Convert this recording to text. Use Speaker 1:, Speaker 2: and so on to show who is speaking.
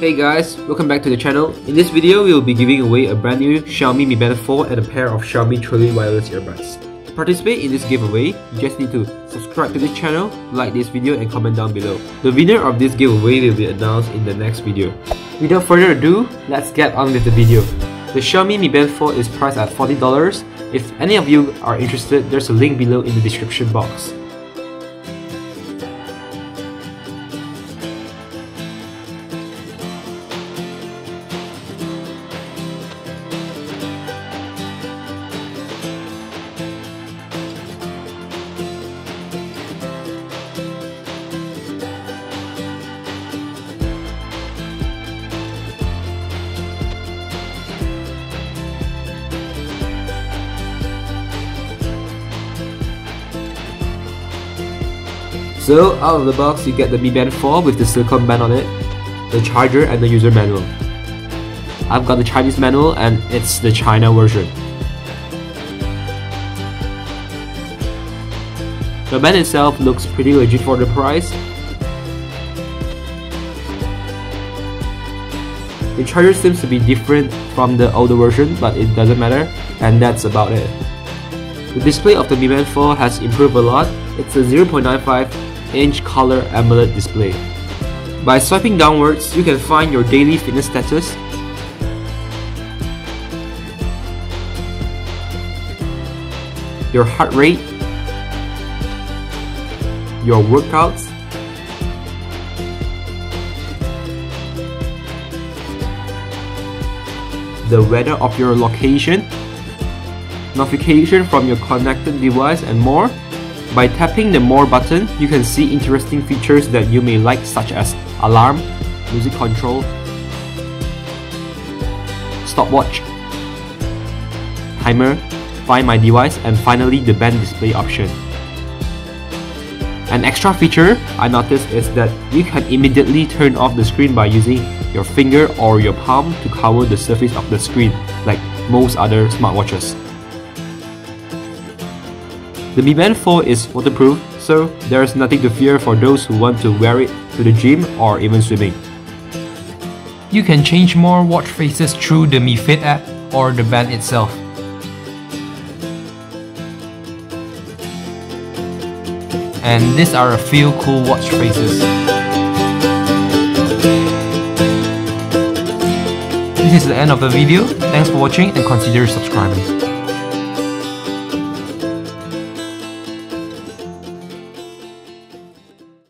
Speaker 1: Hey guys, welcome back to the channel. In this video, we will be giving away a brand new Xiaomi Mi Band 4 and a pair of Xiaomi Truly wireless earbuds. To participate in this giveaway, you just need to subscribe to this channel, like this video and comment down below. The winner of this giveaway will be announced in the next video. Without further ado, let's get on with the video. The Xiaomi Mi Band 4 is priced at $40. If any of you are interested, there's a link below in the description box. So, out of the box, you get the Mi Band 4 with the silicone band on it, the charger and the user manual. I've got the Chinese manual and it's the China version. The band itself looks pretty legit for the price. The charger seems to be different from the older version, but it doesn't matter, and that's about it. The display of the Mi Band 4 has improved a lot. It's a 0.95-inch color AMOLED display. By swiping downwards, you can find your daily fitness status, your heart rate, your workouts, the weather of your location, notification from your connected device and more. By tapping the More button, you can see interesting features that you may like, such as alarm, music control, stopwatch, timer, find my device, and finally the band display option. An extra feature I noticed is that you can immediately turn off the screen by using your finger or your palm to cover the surface of the screen, like most other smartwatches. The Mi Band 4 is waterproof, so there is nothing to fear for those who want to wear it to the gym or even swimming.
Speaker 2: You can change more watch faces through the Mi Fit app or the band itself. And these are a few cool watch faces. This is the end of the video. Thanks for watching and consider subscribing.